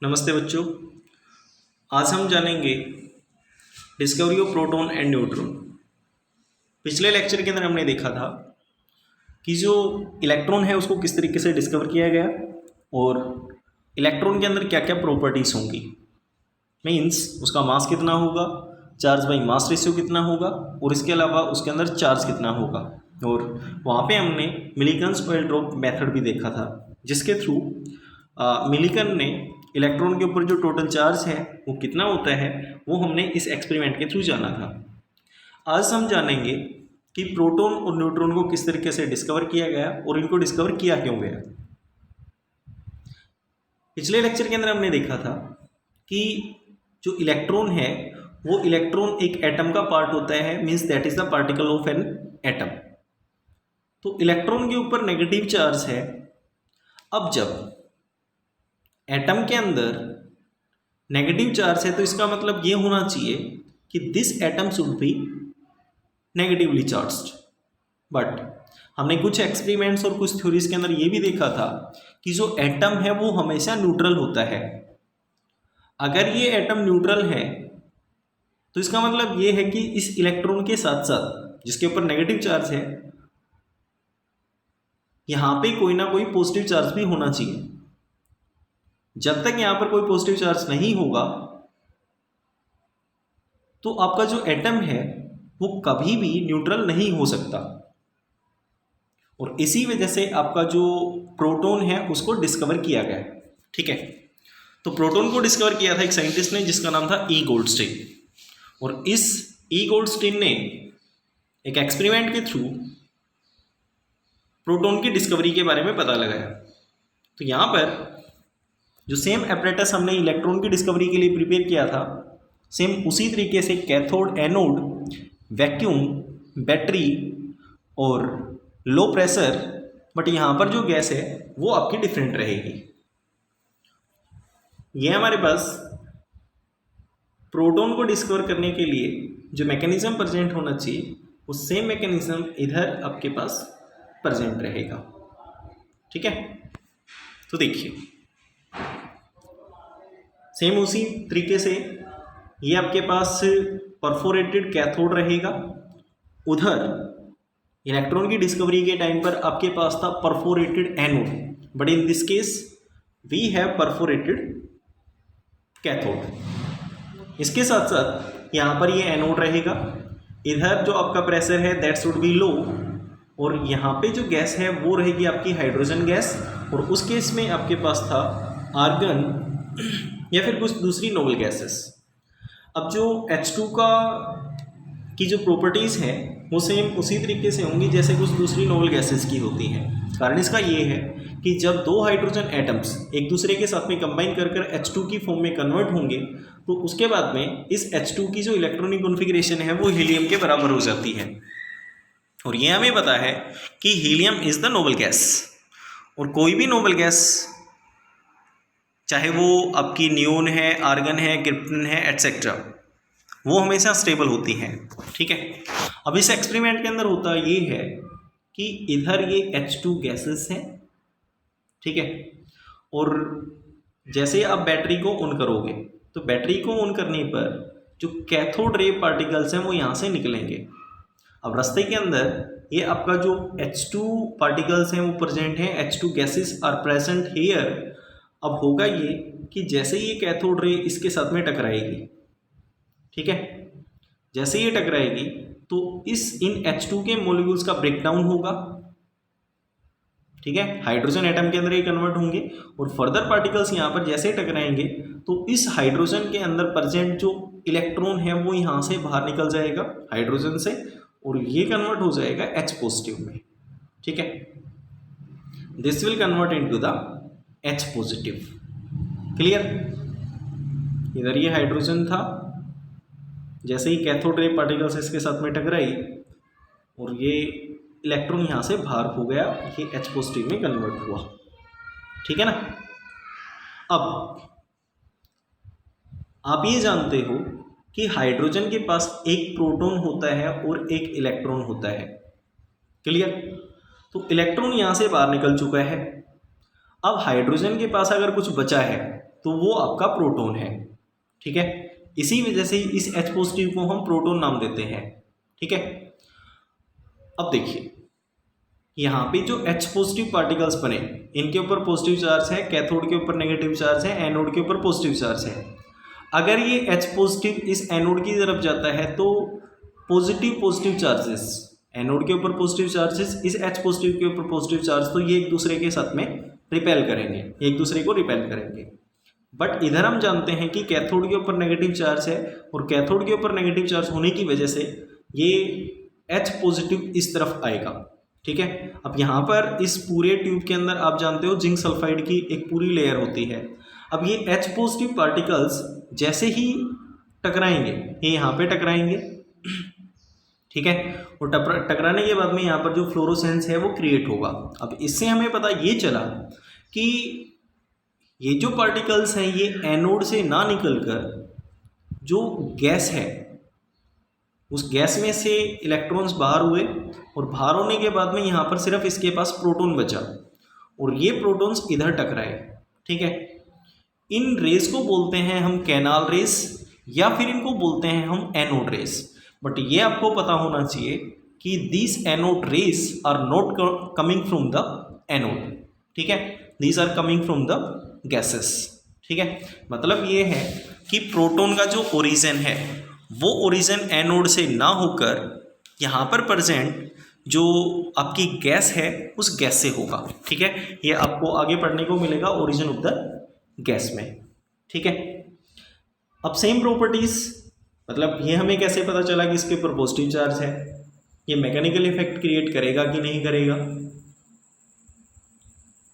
नमस्ते बच्चों। आज हम जानेंगे discovery of proton and neutron. पिछले लेक्चर के अंदर हमने देखा था कि जो इलेक्ट्रॉन है उसको किस तरीके से डिस्कवर किया गया और इलेक्ट्रॉन के अंदर क्या क्या प्रॉपर्टीज़ होंगी। मीन्स उसका मास कितना होगा, चार्ज बाई मास रेशियो कितना होगा और इसके अलावा उसके अंदर चार्ज कितना होगा। और वहाँ पे हमने मिलीकन्स ऑयल ड्रॉप मेथड भी देखा था, जिसके थ्रू मिलीकन ने इलेक्ट्रॉन के ऊपर जो टोटल चार्ज है वो कितना होता है वो हमने इस एक्सपेरिमेंट के थ्रू जाना था। आज हम जानेंगे कि प्रोटॉन और न्यूट्रॉन को किस तरीके से डिस्कवर किया गया और इनको डिस्कवर किया क्यों गया। पिछले लेक्चर के अंदर हमने देखा था कि जो इलेक्ट्रॉन है वो इलेक्ट्रॉन एक एटम का पार्ट होता है, means that is the particle of an atom. तो इलेक्ट्रॉन के ऊपर नेगेटिव चार्ज है। अब जब एटम के अंदर नेगेटिव चार्ज है तो इसका मतलब ये होना चाहिए कि this atom should be negatively charged. But हमने कुछ एक्सपेरिमेंट्स और कुछ थ्योरीज के अंदर ये भी देखा था कि जो एटम है वो हमेशा न्यूट्रल होता है। अगर ये एटम न्यूट्रल है तो इसका मतलब ये है कि इस इलेक्ट्रॉन के साथ साथ जिसके ऊपर नेगेटिव चार्ज है यहाँ पे कोई ना कोई पॉजिटिव चार्ज भी होना चाहिए। जब तक यहाँ पर कोई पॉजिटिव चार्ज नहीं होगा तो आपका जो एटम है वो कभी भी न्यूट्रल नहीं हो सकता। और इसी वजह से आपका जो प्रोटॉन है उसको डिस्कवर किया गया। ठीक है, तो प्रोटॉन को डिस्कवर किया था एक साइंटिस्ट ने जिसका नाम था ई गोल्डस्टीन। और इस ई गोल्डस्टीन ने एक एक्सपेरिमेंट के थ्रू प्रोटॉन की डिस्कवरी के बारे में पता लगाया। तो यहाँ पर जो सेम एपरेटस हमने इलेक्ट्रॉन की डिस्कवरी के लिए प्रिपेयर किया था, सेम उसी तरीके से कैथोड, एनोड, वैक्यूम, बैटरी और लो प्रेशर, बट यहाँ पर जो गैस है वो आपकी डिफरेंट रहेगी। ये हमारे पास प्रोटॉन को डिस्कवर करने के लिए जो मैकेनिज्म प्रेजेंट होना चाहिए वो सेम मैकेनिज्म इधर आपके पास प्रेजेंट रहेगा। ठीक है, तो देखिए सेम उसी तरीके से ये आपके पास परफोरेटेड कैथोड रहेगा। उधर इलेक्ट्रॉन की डिस्कवरी के टाइम पर आपके पास था perforated anode, but in this case we have perforated cathode. इसके साथ साथ यहाँ पर ये एनोड रहेगा। इधर जो आपका प्रेशर है दैट शुड बी लो और यहाँ पे जो गैस है वो रहेगी आपकी हाइड्रोजन गैस। और उस केस में आपके पास था आर्गन या फिर कुछ दूसरी नोबल गैसेस। अब जो H2 की जो प्रॉपर्टीज़ हैं वो सेम उसी तरीके से होंगी जैसे कुछ दूसरी नोबल गैसेस की होती हैं। कारण इसका ये है कि जब दो हाइड्रोजन एटम्स एक दूसरे के साथ में कंबाइन कर H2 की फॉर्म में कन्वर्ट होंगे तो उसके बाद में इस H2 की जो इलेक्ट्रॉनिक कॉन्फ़िगरेशन है वो हीलियम के बराबर हो जाती है। और ये हमें पता है कि helium is the noble gas. और कोई भी नोबल गैस, चाहे वो आपकी नियोन है, आर्गन है, क्रिप्टन है, एटसेट्रा, वो हमेशा स्टेबल होती हैं। ठीक है, अब इस एक्सपेरिमेंट के अंदर होता ये है कि इधर ये H2 गैसेस हैं। ठीक है, और जैसे आप बैटरी को ऑन करोगे तो बैटरी को ऑन करने पर जो कैथोड रे पार्टिकल्स हैं वो यहाँ से निकलेंगे। अब रास्ते के अंदर ये आपका जो H2 पार्टिकल्स हैं वो प्रेजेंट हैं, H2 gases are present here. अब होगा ये कि जैसे ये कैथोड रे इसके साथ में टकराएगी, ठीक है, जैसे ये टकराएगी तो इन H2 के मॉलिक्यूल्स का ब्रेकडाउन होगा। ठीक है, हाइड्रोजन एटम के अंदर ये कन्वर्ट होंगे और फर्दर पार्टिकल्स यहाँ पर जैसे टकराएंगे तो इस हाइड्रोजन के अंदर प्रेजेंट जो इलेक्ट्रॉन है वो यहाँ से बाहर निकल जाएगा हाइड्रोजन से और ये कन्वर्ट हो जाएगा H पॉजिटिव में। ठीक है, this will convert into the H positive. Clear, इधर ये हाइड्रोजन था, जैसे ही कैथोड रे पार्टिकल्स इसके साथ में टकराई और ये इलेक्ट्रॉन यहाँ से बाहर हो गया, ये H पॉजिटिव में कन्वर्ट हुआ। ठीक है ना। अब आप ये जानते हो कि हाइड्रोजन के पास एक प्रोटॉन होता है और एक इलेक्ट्रॉन होता है। क्लियर, तो इलेक्ट्रॉन यहाँ से बाहर निकल चुका है। अब हाइड्रोजन के पास अगर कुछ बचा है तो वो आपका प्रोटॉन है। ठीक है, इसी वजह से इस H पॉजिटिव को हम प्रोटॉन नाम देते हैं। ठीक है, अब देखिए यहाँ पे जो H पॉजिटिव पार्टिकल्स बने, इनके ऊपर पॉजिटिव चार्ज है, कैथोड के ऊपर नेगेटिव चार्ज है, एनोड के ऊपर पॉजिटिव चार्ज है। अगर ये H पॉजिटिव इस एनोड की तरफ जाता है तो पॉजिटिव चार्जेस, एनोड के ऊपर पॉजिटिव चार्जेस, इस H पॉजिटिव के ऊपर पॉजिटिव चार्ज, तो ये एक दूसरे के साथ में रिपेल करेंगे, एक दूसरे को रिपेल करेंगे। बट इधर हम जानते हैं कि कैथोड के ऊपर नेगेटिव चार्ज है और कैथोड के ऊपर नेगेटिव चार्ज होने की वजह से ये H पॉजिटिव इस तरफ आएगा। ठीक है, अब यहाँ पर इस पूरे ट्यूब के अंदर आप जानते हो जिंक सल्फाइड की एक पूरी लेयर होती है। अब ये H पॉजिटिव पार्टिकल्स जैसे ही टकराएंगे, ये यहाँ पे टकराएंगे। ठीक है, और टकराने के बाद में यहाँ पर जो फ्लोरोसेंस है वो क्रिएट होगा। अब इससे हमें पता ये चला कि ये जो पार्टिकल्स हैं ये एनोड से ना निकलकर जो गैस है उस गैस में से इलेक्ट्रॉन्स बाहर हुए और बाहर होने के बाद में यहाँ पर सिर्फ इसके पास प्रोटॉन बचा और ये प्रोटॉन्स इधर टकराए। ठीक है, इन रेस को बोलते हैं हम कैनाल रेस या फिर इनको बोलते हैं हम एनोड रेस। बट ये आपको पता होना चाहिए कि this anode rays are not coming from the anode. ठीक है, these are coming from the gases. ठीक है, मतलब ये है कि प्रोटॉन का जो ओरिजिन है वो ओरिजिन एनोड से ना होकर यहाँ पर प्रेजेंट जो आपकी गैस है उस गैस से होगा। ठीक है, ये आपको आगे पढ़ने को मिलेगा ओरिजिन ऑफ द गैस में। ठीक है, अब सेम प्रॉपर्टीज, मतलब ये हमें कैसे पता चला कि इसके ऊपर पॉजिटिव चार्ज है, ये मैकेनिकल इफेक्ट क्रिएट करेगा कि नहीं करेगा,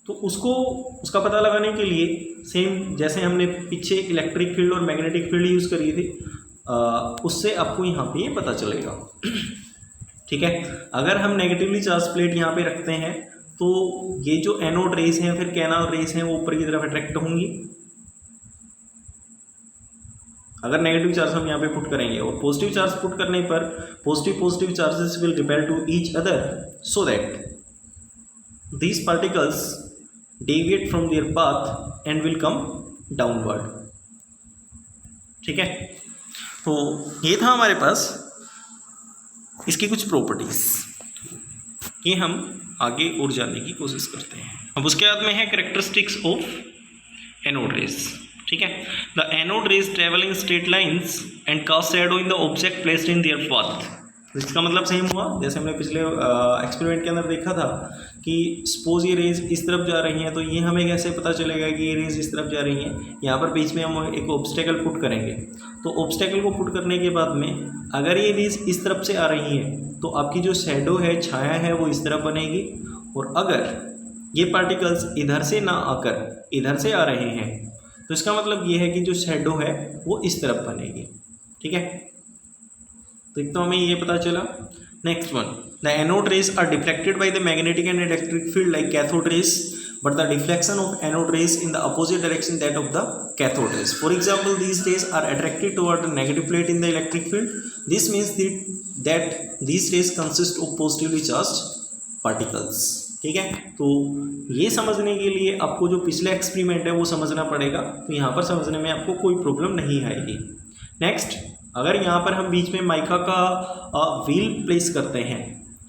तो उसका पता लगाने के लिए सेम जैसे हमने पीछे इलेक्ट्रिक फील्ड और मैग्नेटिक फील्ड यूज़ करी थी, उससे आपको यहाँ पे ये पता चलेगा। ठीक है, अगर हम नेगेटिवली चार्ज प्लेट यहाँ पे रखते हैं तो ये जो एनोड रेस हैं फिर कैनाल रेस हैं वो ऊपर की तरफ अट्रैक्ट होंगी। अगर नेगेटिव चार्ज हम यहाँ पे पुट करेंगे और पॉजिटिव चार्ज पुट करने पर positive charges will repel to each other so that these particles deviate from their path and will come downward। ठीक है, तो ये था हमारे पास इसकी कुछ प्रॉपर्टीज, ये हम आगे और जानने की कोशिश करते हैं। अब उसके बाद में है कैरेक्टरिस्टिक्स ऑफ एनोड रेस। ठीक है, the anode rays travel in straight lines and cast shadow in the object placed in their path. इसका मतलब सेम हुआ जैसे हमने पिछले एक्सपेरिमेंट के अंदर देखा था कि सपोज ये रेज इस तरफ जा रही हैं, तो ये हमें कैसे पता चलेगा कि ये रेज इस तरफ जा रही हैं। यहाँ पर बीच में हम एक ऑब्स्टेकल पुट करेंगे, तो ऑब्स्टेकल को पुट करने के बाद में अगर ये रेज इस तरफ से आ रही है तो आपकी जो शैडो है, छाया है, वो इस तरफ बनेगी। और अगर ये पार्टिकल्स इधर से ना आकर इधर से आ रहे हैं तो इसका मतलब ये है कि जो शैडो है वो इस तरफ बनेगी। ठीक है, तो एक तो हमें ये पता चला। Next one, the anode rays are deflected by the magnetic and electric field like cathode rays, but the deflection of anode rays in the opposite direction that of the cathode rays. For example, these rays are attracted toward the negative plate in the electric field. This means that these rays consist of positively charged particles. ठीक है, तो ये समझने के लिए आपको जो पिछले एक्सपेरिमेंट है वो समझना पड़ेगा, तो यहाँ पर समझने में आपको कोई प्रॉब्लम नहीं आएगी। नेक्स्ट, अगर यहाँ पर हम बीच में माइका का व्हील प्लेस करते हैं,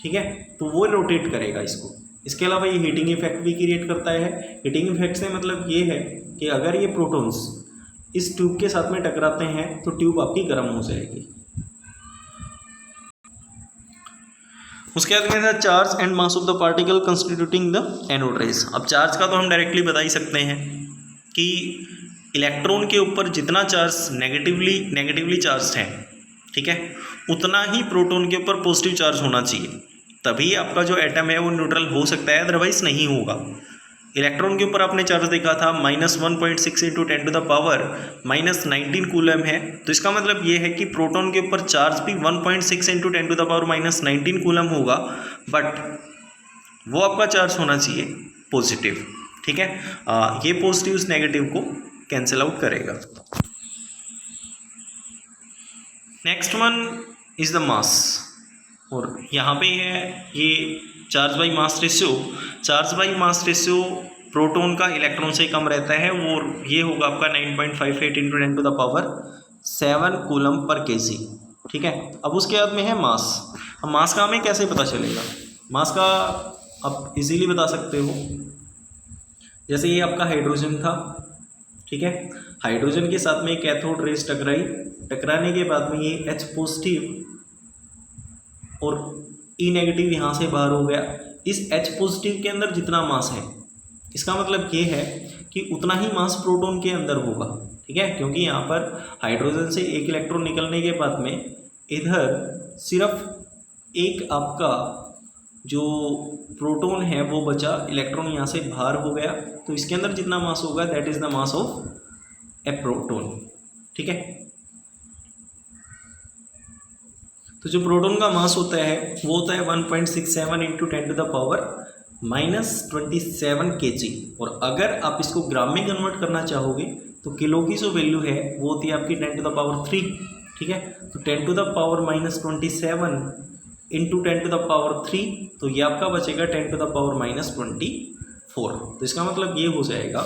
ठीक है, तो वो रोटेट करेगा इसको। इसके अलावा ये हीटिंग इफेक्ट भी क्रिएट करता है। हीटिंग इफेक्ट से मतलब ये है कि अगर ये प्रोटॉन्स इस ट्यूब के साथ में टकराते हैं तो ट्यूब आपकी गर्म हो जाएगी। उसके बाद में था charge and mass of the particle constituting the anode race. अब चार्ज का तो हम डायरेक्टली बता ही सकते हैं कि इलेक्ट्रॉन के ऊपर जितना चार्ज नेगेटिवली चार्ज है, ठीक है, उतना ही प्रोटॉन के ऊपर पॉजिटिव चार्ज होना चाहिए, तभी आपका जो एटम है वो न्यूट्रल हो सकता है, अदरवाइज नहीं होगा। इलेक्ट्रॉन के ऊपर आपने चार्ज देखा था -1.6 × 10⁻⁻19 कूलम है, तो इसका मतलब ये है कि प्रोटॉन के ऊपर चार्ज भी 1.6 × 10⁻⁻19 कूलम होगा, बट वो आपका चार्ज होना चाहिए पॉजिटिव। ठीक है, ये पॉजिटिव उस नेगेटिव को कैंसिल आउट करेगा। Next one is the mass, और यहाँ पे है ये charge by mass ratio. Charge by mass ratio proton का इलेक्ट्रॉन से कम रहता है, वो ये होगा आपका 9.58 इंटू 10⁻7 कूलम पर केजी। ठीक है, अब उसके बाद में है मास। अब मास का हमें कैसे पता चलेगा? मास का आप इजीली बता सकते हो, जैसे ये आपका हाइड्रोजन था, ठीक है, हाइड्रोजन के साथ में कैथोड रेस टकराई, टकराने के बाद में ये H पॉजिटिव और E नेगेटिव यहाँ से बाहर हो गया। इस H पॉजिटिव के अंदर जितना मास है, इसका मतलब ये है कि उतना ही मास प्रोटॉन के अंदर होगा। ठीक है, क्योंकि यहाँ पर हाइड्रोजन से एक इलेक्ट्रॉन निकलने के बाद में इधर सिर्फ एक आपका जो प्रोटॉन है वो बचा, इलेक्ट्रॉन यहाँ से बाहर हो गया, तो इसके अंदर जितना मास होगा that is the mass of A proton. ठीक है, तो जो प्रोटॉन का मास होता है वो होता है 1.67 इंटू 10⁻⁻27 kg। और अगर आप इसको ग्राम में कन्वर्ट करना चाहोगे तो किलो की जो वैल्यू है वो होती है आपकी 10⁻3। ठीक है, तो 10⁻⁻27 इंटू 10⁻3, तो ये आपका बचेगा 10⁻⁻24। तो इसका मतलब ये हो जाएगा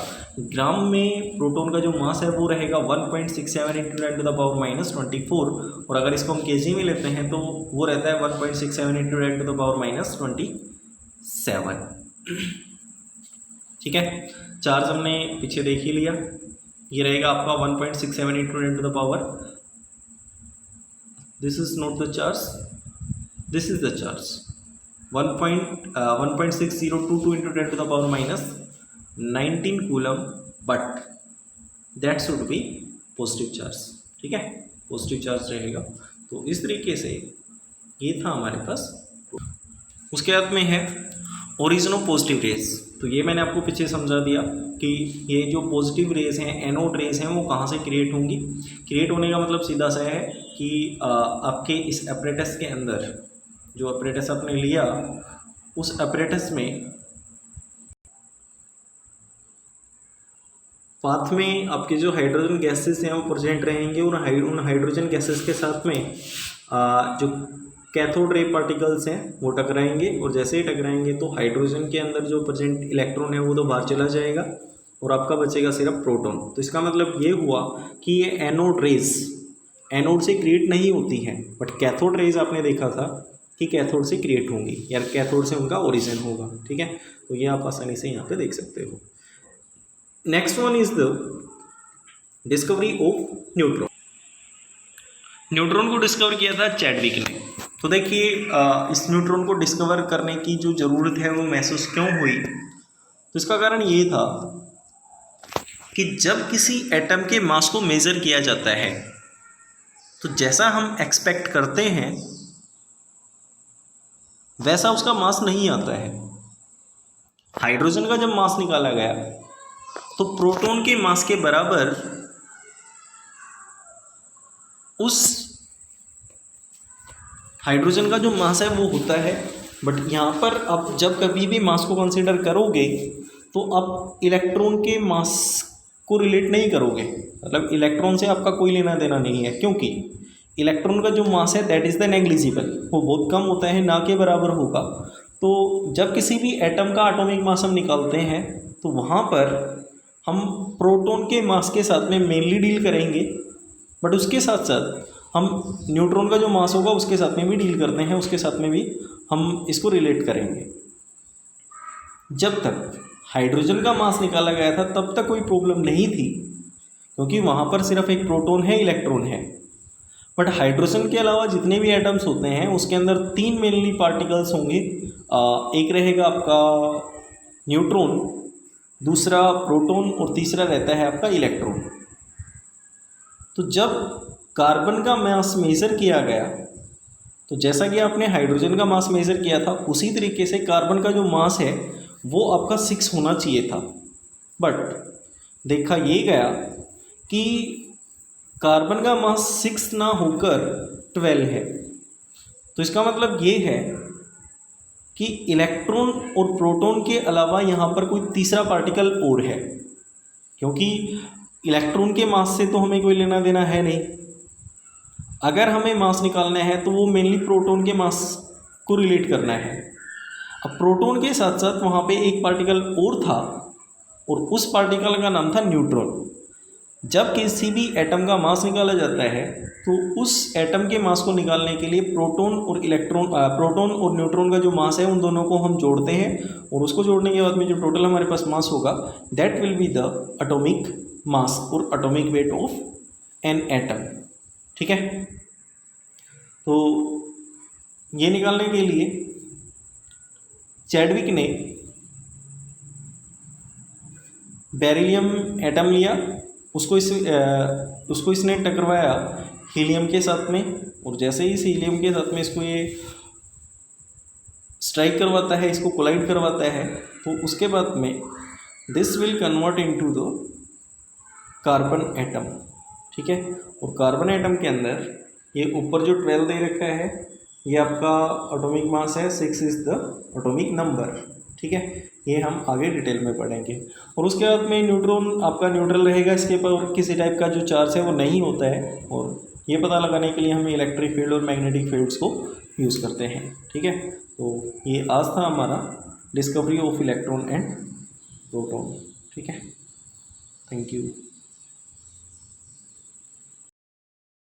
ग्राम में प्रोटॉन का जो मास है वो रहेगा 1.67 इंटू 10⁻24, और अगर इसको हम केजी में लेते हैं तो वो रहता है 1.67 इंटू 10⁻27। ठीक है, चार्ज हमने पीछे देख ही लिया, ये रहेगा आपका 1.67 into 10⁻, this is not the charge, this is the charge 1.6022 into 10⁻⁻19 coulomb, but that should be positive charge. ठीक है, पॉजिटिव चार्ज रहेगा। तो इस तरीके से ये था हमारे पास। उसके बाद में है ओरिजिन ऑफ पॉजिटिव रेज। तो ये मैंने आपको पीछे समझा दिया कि ये जो पॉजिटिव रेज हैं, एनोड रेज हैं, वो कहाँ से क्रिएट होंगी। क्रिएट होने का मतलब सीधा सा है कि आपके इस अपरेटस के अंदर, जो अपरेटस आपने लिया उस अपरेटस में पाथ में आपके जो हाइड्रोजन गैसेस हैं वो प्रेजेंट रहेंगे, और उन हाइड्रोजन गैसेस के साथ में जो कैथोड रे पार्टिकल्स हैं वो टकराएंगे, और जैसे ही टकराएंगे तो हाइड्रोजन के अंदर जो प्रेजेंट इलेक्ट्रॉन है वो तो बाहर चला जाएगा और आपका बचेगा सिर्फ प्रोटॉन। तो इसका मतलब ये हुआ कि ये एनोड रेज एनोड से क्रिएट नहीं होती हैं, बट कैथोड रेज आपने देखा था कि कैथोड से क्रिएट होंगी, या कैथोड से उनका ओरिजिन होगा। ठीक है, तो ये आप आसानी से यहाँ पे देख सकते हो। Next one is the discovery of neutron. Neutron को डिस्कवर किया था चैडविक ने। तो देखिए इस न्यूट्रॉन को डिस्कवर करने की जो ज़रूरत है वो महसूस क्यों हुई, तो इसका कारण ये था कि जब किसी एटम के मास को मेज़र किया जाता है तो जैसा हम एक्सपेक्ट करते हैं वैसा उसका मास नहीं आता है। हाइड्रोजन का जब मास निकाला गया तो प्रोटॉन के मास के बराबर उस हाइड्रोजन का जो मास है वो होता है, बट यहाँ पर आप जब कभी भी मास को कंसीडर करोगे तो आप इलेक्ट्रॉन के मास को रिलेट नहीं करोगे, मतलब इलेक्ट्रॉन से आपका कोई लेना देना नहीं है, क्योंकि इलेक्ट्रॉन का जो मास है दैट इज़ द नेग्लिजिबल, वो बहुत कम होता है, ना के बराबर होगा। तो जब किसी भी एटम का एटॉमिक मास हम निकालते हैं तो वहाँ पर हम प्रोटॉन के मास के साथ में मेनली डील करेंगे, बट उसके साथ साथ हम न्यूट्रॉन का जो मास होगा उसके साथ में भी डील करते हैं, उसके साथ में भी हम इसको रिलेट करेंगे। जब तक हाइड्रोजन का मास निकाला गया था तब तक कोई प्रॉब्लम नहीं थी, क्योंकि वहाँ पर सिर्फ एक प्रोटॉन है, इलेक्ट्रॉन है। बट हाइड्रोजन के अलावा जितने भी एटम्स होते हैं उसके अंदर 3 मेनली पार्टिकल्स होंगे। एक रहेगा आपका न्यूट्रॉन, दूसरा प्रोटॉन, और तीसरा रहता है आपका इलेक्ट्रॉन। तो जब कार्बन का मास मेज़र किया गया तो जैसा कि आपने हाइड्रोजन का मास मेज़र किया था उसी तरीके से कार्बन का जो मास है वो आपका 6 होना चाहिए था, बट देखा ये गया कि कार्बन का मास 6 ना होकर 12 है। तो इसका मतलब ये है कि इलेक्ट्रॉन और प्रोटॉन के अलावा यहाँ पर कोई तीसरा पार्टिकल और है, क्योंकि इलेक्ट्रॉन के मास से तो हमें कोई लेना देना है नहीं। अगर हमें मास निकालना है तो वो मेनली प्रोटॉन के मास को रिलेट करना है। अब प्रोटॉन के साथ साथ वहाँ पे एक पार्टिकल और था और उस पार्टिकल का नाम था न्यूट्रॉन। जब किसी भी एटम का मास निकाला जाता है तो उस एटम के मास को निकालने के लिए प्रोटॉन और न्यूट्रॉन का जो मास है उन दोनों को हम जोड़ते हैं, और उसको जोड़ने के बाद में जो टोटल हमारे पास मास होगा that will be the atomic mass और atomic weight of an atom. ठीक है, तो ये निकालने के लिए चैडविक ने बेरिलियम एटम लिया, उसको इसने टकराया हीलियम के साथ में, और जैसे ही इस हीलियम के साथ में इसको ये स्ट्राइक करवाता है, इसको कोलाइड करवाता है, तो उसके बाद में this will convert into the carbon atom. ठीक है, और कार्बन एटम के अंदर ये ऊपर जो 12 दे रखा है ये आपका एटॉमिक मास है, 6 इज द एटॉमिक नंबर। ठीक है, ये हम आगे डिटेल में पढ़ेंगे। और उसके बाद में न्यूट्रॉन आपका न्यूट्रल रहेगा, इसके पर किसी टाइप का जो चार्ज है वो नहीं होता है, और ये पता लगाने के लिए हम इलेक्ट्रिक फील्ड और मैग्नेटिक फील्ड्स को यूज़ करते हैं। ठीक है, तो ये आज था हमारा discovery of electron and proton. ठीक है, थैंक यू।